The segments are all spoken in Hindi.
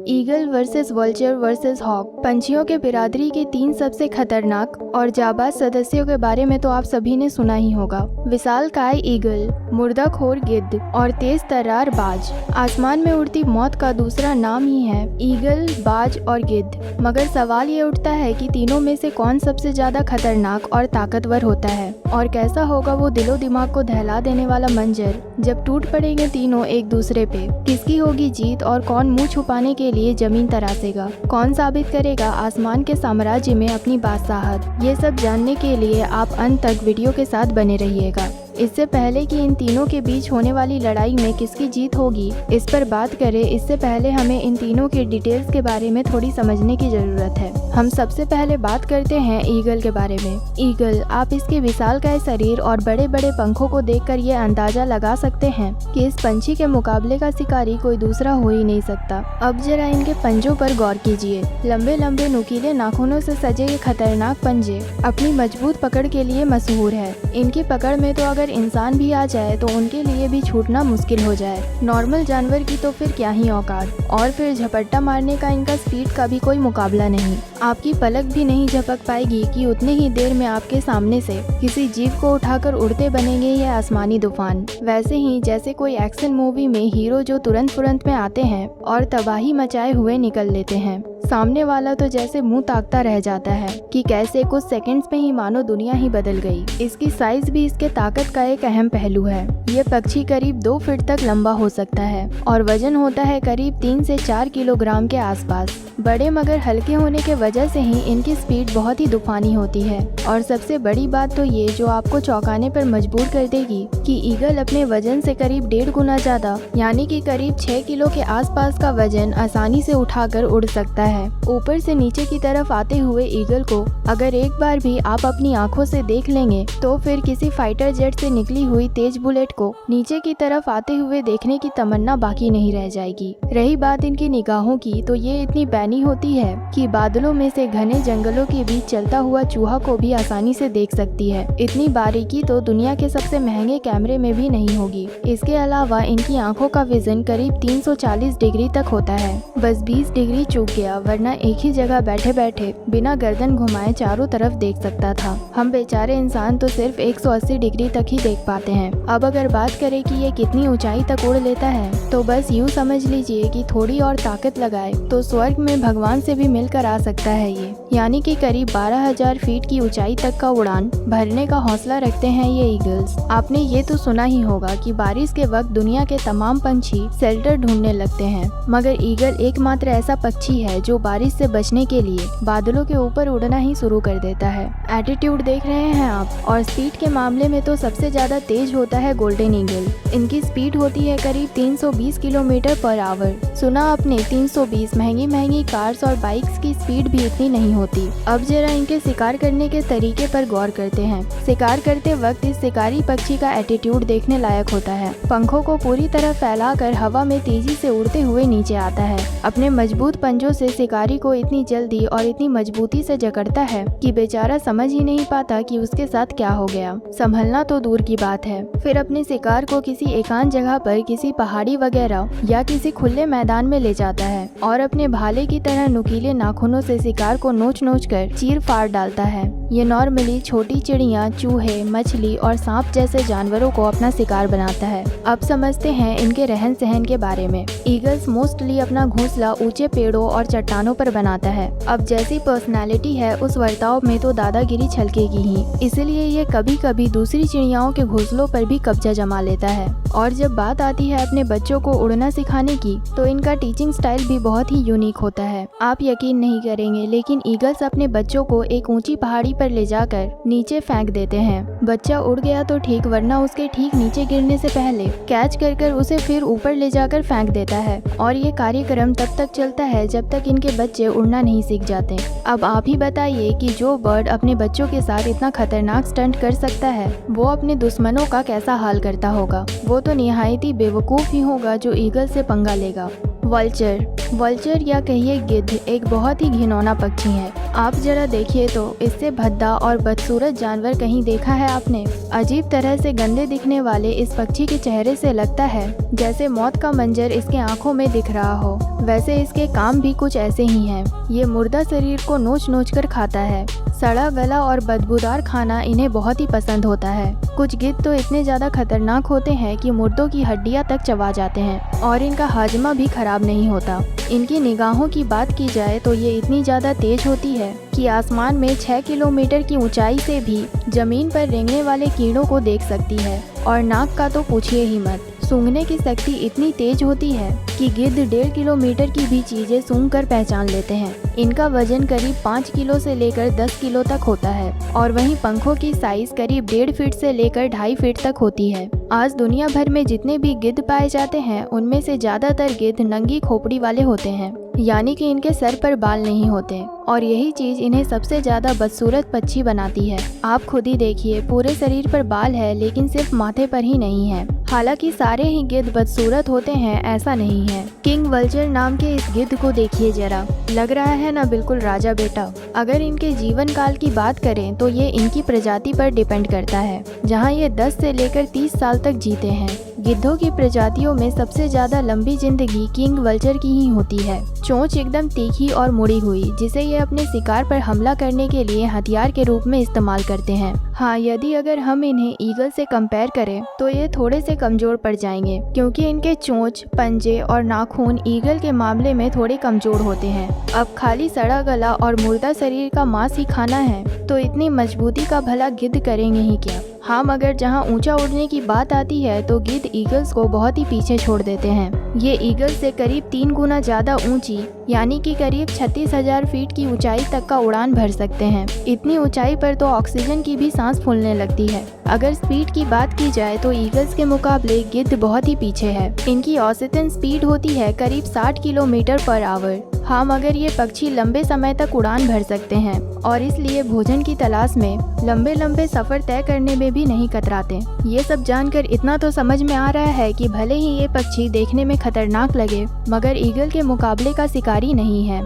Eagle versus vulture versus hawk. पंछियों के बिरादरी के 3 सबसे खतरनाक और जाबाज सदस्यों के बारे में तो आप सभी ने सुना ही होगा। विशालकाय ईगल, मुर्दाखोर गिद्ध और तेज तर्रार बाज। आसमान में उड़ती मौत का दूसरा नाम ही है ईगल, बाज और गिद्ध। मगर सवाल ये उठता है कि तीनों में से कौन सबसे ज्यादा खतरनाक और ताकतवर होता है, और कैसा होगा वो दिलो दिमाग को दहला देने वाला मंजर जब टूट पड़ेंगे तीनों एक दूसरे पे। किसकी होगी जीत और कौन मुंह छुपाने के लिए जमीन तरासेगा? कौन साबित करेगा आसमान के साम्राज्य में अपनी बादशाहत? ये सब जानने के लिए आप अंत तक वीडियो के साथ बने रहिएगा। इससे पहले कि इन तीनों के बीच होने वाली लड़ाई में किसकी जीत होगी इस पर बात करें, इससे पहले हमें इन तीनों के डिटेल्स के बारे में थोड़ी समझने की जरूरत है। हम सबसे पहले बात करते हैं ईगल के बारे में। ईगल, आप इसके विशालकाय शरीर और बड़े बड़े पंखों को देखकर ये अंदाजा लगा सकते हैं कि इस पंछी के मुकाबले का शिकारी कोई दूसरा हो ही नहीं सकता। अब जरा इनके पंजों पर गौर कीजिए। लंबे लंबे नुकीले नाखूनों से सजे ये खतरनाक पंजे अपनी मजबूत पकड़ के लिए मशहूर है। इनकी पकड़ में तो अगर इंसान भी आ जाए तो उनके लिए भी छूटना मुश्किल हो जाए। नॉर्मल जानवर की तो फिर क्या ही औकात। और फिर झपट्टा मारने का इनका स्पीड का भी कोई मुकाबला नहीं। आपकी पलक भी नहीं झपक पाएगी कि उतने ही देर में आपके सामने से किसी जीव को उठाकर उड़ते बनेंगे ये आसमानी तूफान। वैसे ही जैसे कोई एक्शन मूवी में हीरो जो तुरंत में आते हैं और तबाही मचाए हुए निकल लेते हैं, सामने वाला तो जैसे मुंह ताकता रह जाता है कि कैसे कुछ सेकंड्स में ही मानो दुनिया ही बदल गई। इसकी साइज भी इसके ताकत का एक अहम पहलू है। ये पक्षी करीब 2 फीट तक लंबा हो सकता है और वजन होता है करीब 3 से 4 किलोग्राम के आसपास। बड़े मगर हल्के होने के वजह से ही इनकी स्पीड बहुत ही तूफानी होती है। और सबसे बड़ी बात तो ये जो आपको चौंकाने पर मजबूर कर देगी कि ईगल अपने वजन से करीब 1.5 गुना ज्यादा यानी कि करीब 6 किलो के आसपास का वजन आसानी से उठाकर उड़ सकता है। ऊपर से नीचे की तरफ आते हुए ईगल को अगर एक बार भी आप अपनी आंखों से देख लेंगे तो फिर किसी फाइटर जेट से निकली हुई तेज बुलेट को नीचे की तरफ आते हुए देखने की तमन्ना बाकी नहीं रह जाएगी। रही बात इनकी निगाहों की, तो ये इतनी पैनी होती है कि बादलों में से घने जंगलों के बीच चलता हुआ चूहा को भी आसानी से देख सकती है। इतनी बारीकी तो दुनिया के सबसे महंगे कैमरे में भी नहीं होगी। इसके अलावा इनकी आंखों का विजन करीब 340 डिग्री तक होता है। बस 20 डिग्री चूक गया वरना एक ही जगह बैठे बैठे बिना गर्दन घुमाए चारों तरफ देख सकता था। हम बेचारे इंसान तो सिर्फ 180 डिग्री तक ही देख पाते हैं। अब अगर बात करें कि ये कितनी ऊंचाई तक उड़ लेता है, तो बस यूँ समझ लीजिए कि थोड़ी और ताकत लगाए तो स्वर्ग में भगवान से भी मिलकर आ सकता है ये। यानी कि करीब 12,000 फीट की ऊंचाई तक का उड़ान भरने का हौसला रखते हैं ये ईगल्स। आपने ये तो सुना ही होगा कि बारिश के वक्त दुनिया के तमाम पंछी शेल्टर ढूंढने लगते हैं, मगर ईगल एकमात्र ऐसा पक्षी है जो बारिश से बचने के लिए बादलों के ऊपर उड़ना ही शुरू कर देता है। एटीट्यूड देख रहे हैं आप, और स्पीड के मामले में तो सबसे ज्यादा तेज होता है गोल्डन ईगल। इनकी स्पीड होती है करीब 320 किलोमीटर पर आवर। सुना आपने 320। महंगी कार्स और बाइक्स की स्पीड भी इतनी नहीं होती। अब जरा इनके शिकार करने के तरीके पर गौर करते हैं। शिकार करते वक्त इस शिकारी पक्षी का एटीट्यूड देखने लायक होता है। पंखों को पूरी तरह फैलाकर हवा में तेजी से उड़ते हुए नीचे आता है। अपने मजबूत पंजों से शिकारी को इतनी जल्दी और इतनी मजबूती से जकड़ता है कि बेचारा समझ ही नहीं पाता कि उसके साथ क्या हो गया। संभलना तो दूर की बात है। फिर अपने शिकार को किसी एकांत जगह पर, किसी पहाड़ी वगैरह या किसी खुले मैदान में ले जाता है और अपने भाले की तरह नुकीले नाखूनों से शिकार को नोच कर चीर फाड़ डालता है। ये नॉर्मली छोटी चिड़िया, चूहे, मछली और सांप जैसे जानवरों को अपना शिकार बनाता है। अब समझते हैं इनके रहन सहन के बारे में। ईगल्स मोस्टली अपना घोंसला ऊंचे पेड़ों और चट्टानों पर बनाता है। अब जैसी पर्सनालिटी है उस वर्ताव में तो दादागिरी छलकेगी ही, इसलिए ये कभी कभी दूसरी चिड़ियाओं के घोंसलों पर भी कब्जा जमा लेता है। और जब बात आती है अपने बच्चों को उड़ना सिखाने की, तो इनका टीचिंग स्टाइल भी बहुत ही यूनिक होता है। आप यकीन नहीं करेंगे, लेकिन ईगल्स अपने बच्चों को एक ऊंची पहाड़ी पर ले जाकर नीचे फेंक देते हैं। बच्चा उड़ गया तो ठीक, वरना उसके ठीक नीचे गिरने से पहले कैच कर उसे फिर ऊपर ले जाकर फेंक देता है। और ये कार्यक्रम तब तक चलता है जब तक इनके बच्चे उड़ना नहीं सीख जाते। अब आप ही बताइए कि जो बर्ड अपने बच्चों के साथ इतना खतरनाक स्टंट कर सकता है, वो अपने दुश्मनों का कैसा हाल करता होगा। वो तो निहायत ही बेवकूफ ही होगा जो ईगल से पंगा लेगा। वल्चर या कहिए गिद्ध एक बहुत ही घिनौना पक्षी है। आप जरा देखिए तो इससे भद्दा और बदसूरत जानवर कहीं देखा है आपने? अजीब तरह से गंदे दिखने वाले इस पक्षी के चेहरे से लगता है जैसे मौत का मंजर इसके आंखों में दिख रहा हो। वैसे इसके काम भी कुछ ऐसे ही हैं। ये मुर्दा शरीर को नोच नोच कर खाता है। सड़ा गला और बदबूदार खाना इन्हें बहुत ही पसंद होता है। कुछ गिद्ध तो इतने ज़्यादा खतरनाक होते हैं कि मुर्दों की हड्डियां तक चबा जाते हैं और इनका हाजमा भी खराब नहीं होता। इनकी निगाहों की बात की जाए तो ये इतनी ज़्यादा तेज होती है कि आसमान में 6 किलोमीटर की ऊंचाई से भी जमीन पर रेंगने वाले कीड़ों को देख सकती है। और नाक का तो पूछिए ही मत। सूंघने की शक्ति इतनी तेज होती है कि गिद्ध 1.5 किलोमीटर की भी चीजें सूंघ कर पहचान लेते हैं। इनका वजन करीब 5 किलो से लेकर 10 किलो तक होता है और वहीं पंखों की साइज करीब 1.5 फीट से लेकर 2.5 फीट तक होती है। आज दुनिया भर में जितने भी गिद्ध पाए जाते हैं उनमें से ज्यादातर गिद्ध नंगी खोपड़ी वाले होते हैं, यानी कि इनके सर पर बाल नहीं होते और यही चीज इन्हें सबसे ज्यादा बदसूरत पक्षी बनाती है। आप खुद ही देखिए, पूरे शरीर पर बाल है लेकिन सिर्फ माथे पर ही नहीं है। हालांकि सारे ही गिद्ध बदसूरत होते हैं ऐसा नहीं है। किंग वल्चर नाम के इस गिद्ध को देखिए जरा, लग रहा है ना बिल्कुल राजा बेटा। अगर इनके जीवन काल की बात करें तो ये इनकी प्रजाति पर डिपेंड करता है, जहाँ ये 10 से लेकर 30 साल तक जीते हैं। गिद्धों की प्रजातियों में सबसे ज्यादा लंबी जिंदगी किंग वल्चर की ही होती है। चोंच एकदम तीखी और मुड़ी हुई, जिसे ये अपने शिकार पर हमला करने के लिए हथियार के रूप में इस्तेमाल करते हैं। हाँ, यदि अगर हम इन्हें ईगल से कंपेयर करें तो ये थोड़े से कमजोर पड़ जाएंगे, क्योंकि इनके चोंच, पंजे और नाखून ईगल के मामले में थोड़े कमजोर होते हैं। अब खाली सड़ा गला और मुर्दा शरीर का मांस ही खाना है तो इतनी मजबूती का भला गिद्ध करेंगे ही क्या। हाँ, मगर जहाँ ऊंचा उड़ने की बात आती है तो गिद्ध ईगल्स को बहुत ही पीछे छोड़ देते हैं। ये ईगल से करीब 3 गुना ज्यादा ऊंची, यानी कि करीब 36,000 फीट की ऊंचाई तक का उड़ान भर सकते हैं। इतनी ऊंचाई पर तो ऑक्सीजन की भी सांस फूलने लगती है। अगर स्पीड की बात की जाए तो ईगल्स के मुकाबले गिद्ध बहुत ही पीछे है। इनकी औसतन स्पीड होती है करीब 60 किलोमीटर पर आवर। हाँ, मगर ये पक्षी लंबे समय तक उड़ान भर सकते हैं और इसलिए भोजन की तलाश में लंबे लंबे सफर तय करने में भी नहीं कतराते। ये सब जानकर इतना तो समझ में आ रहा है कि भले ही ये पक्षी देखने में खतरनाक लगे, मगर ईगल के मुकाबले का शिकारी नहीं है।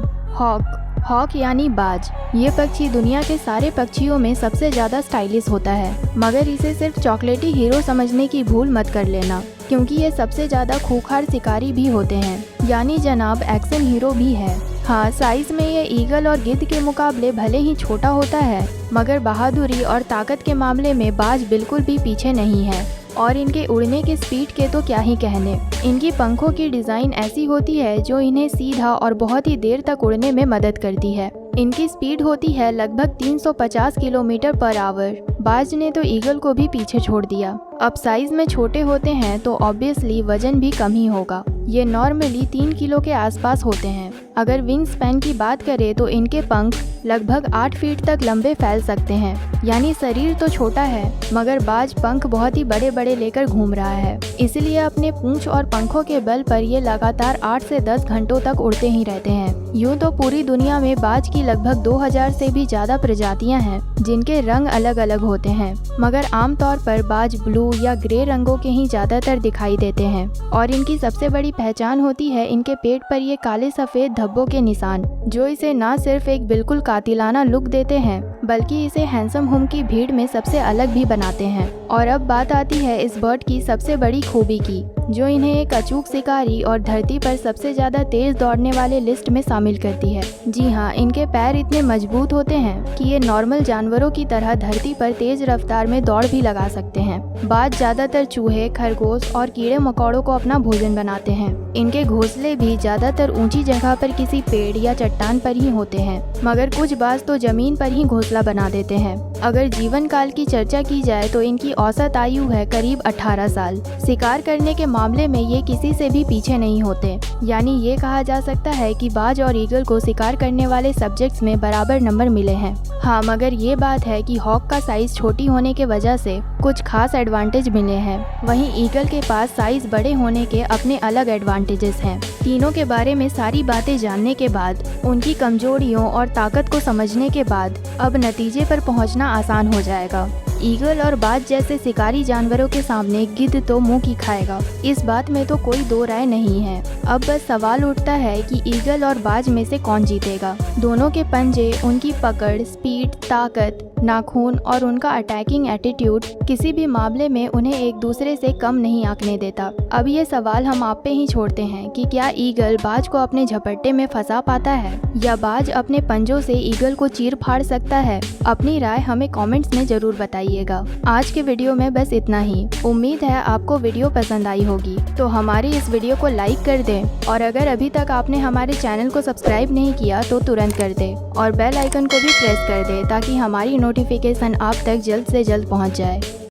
हॉक यानी बाज। ये पक्षी दुनिया के सारे पक्षियों में सबसे ज्यादा स्टाइलिश होता है, मगर इसे सिर्फ चॉकलेटी हीरो समझने की भूल मत कर लेना, क्योंकि ये सबसे ज्यादा खूंखार शिकारी भी होते हैं, यानी जनाब एक्शन हीरो भी है। हाँ, साइज में ये ईगल और गिद्ध के मुकाबले भले ही छोटा होता है, मगर बहादुरी और ताकत के मामले में बाज बिल्कुल भी पीछे नहीं है। और इनके उड़ने के स्पीड के तो क्या ही कहने। इनकी पंखों की डिज़ाइन ऐसी होती है जो इन्हें सीधा और बहुत ही देर तक उड़ने में मदद करती है। इनकी स्पीड होती है लगभग 350 किलोमीटर पर आवर। बाज ने तो ईगल को भी पीछे छोड़ दिया। अब साइज में छोटे होते हैं तो ऑब्वियसली वजन भी कम ही होगा। ये नॉर्मली 3 किलो के आसपास होते हैं। अगर विंग स्पैन की बात करें तो इनके पंख लगभग 8 फीट तक लंबे फैल सकते हैं, यानी शरीर तो छोटा है मगर बाज पंख बहुत ही बड़े बड़े लेकर घूम रहा है। इसलिए अपने पूंछ और पंखों के बल पर ये लगातार 8 से 10 घंटों तक उड़ते ही रहते हैं। यूँ तो पूरी दुनिया में बाज की लगभग 2000 से भी ज्यादा प्रजातियां हैं जिनके रंग अलग अलग होते हैं, मगर आमतौर पर बाज ब्लू या ग्रे रंगों के ही ज्यादातर दिखाई देते हैं। और इनकी सबसे बड़ी पहचान होती है इनके पेट पर ये काले सफेद धब्बों के निशान, जो इसे न सिर्फ एक बिल्कुल कातिलाना लुक देते हैं बल्कि इसे हैंडसम होम की भीड़ में सबसे अलग भी बनाते हैं। और अब बात आती है इस बर्ड की सबसे बड़ी खूबी की, जो इन्हें एक अचूक शिकारी और धरती पर सबसे ज्यादा तेज दौड़ने वाले लिस्ट में शामिल करती है। जी हाँ, इनके पैर इतने मजबूत होते हैं कि ये नॉर्मल जानवरों की तरह धरती पर तेज रफ्तार में दौड़ भी लगा सकते हैं। बाज ज्यादातर चूहे, खरगोश और कीड़े मकोड़ों को अपना भोजन बनाते हैं। इनके घोंसले भी ज्यादातर ऊंची जगह पर किसी पेड़ या चट्टान पर ही होते हैं, मगर कुछ बाज तो जमीन पर ही घोंसला बना देते हैं। अगर जीवन काल की चर्चा की जाए तो इनकी औसत आयु है करीब 18 साल। शिकार करने के मामले में ये किसी से भी पीछे नहीं होते, यानी ये कहा जा सकता है कि बाज और ईगल को शिकार करने वाले सब्जेक्ट्स में बराबर नंबर मिले हैं। हाँ, मगर ये बात है कि हॉक का साइज छोटी होने के वजह से कुछ खास एडवांटेज मिले हैं, वहीं ईगल के पास साइज बड़े होने के अपने अलग एडवांटेजेस हैं। तीनों के बारे में सारी बातें जानने के बाद, उनकी कमजोरियों और ताकत को समझने के बाद अब नतीजे पर पहुंचना आसान हो जाएगा। ईगल और बाज जैसे शिकारी जानवरों के सामने गिद्ध तो मुंह की खाएगा, इस बात में तो कोई दो राय नहीं है। अब बस सवाल उठता है कि ईगल और बाज में से कौन जीतेगा। दोनों के पंजे, उनकी पकड़, स्पीड, ताकत, नाखून और उनका अटैकिंग एटीट्यूड किसी भी मामले में उन्हें एक दूसरे से कम नहीं आंकने देता। अब ये सवाल हम आप पे ही छोड़ते हैं कि क्या ईगल बाज को अपने झपट्टे में फंसा पाता है या बाज अपने पंजों से ईगल को चीर फाड़ सकता है। अपनी राय हमें कमेंट्स में जरूर बताइएगा। आज के वीडियो में बस इतना ही। उम्मीद है आपको वीडियो पसंद आई होगी, तो हमारी इस वीडियो को लाइक कर दें और अगर अभी तक आपने हमारे चैनल को सब्सक्राइब नहीं किया तो तुरंत कर दें और बेल आइकन को भी प्रेस कर दें ताकि हमारी नोटिफिकेशन आप तक जल्द से जल्द पहुंच जाए।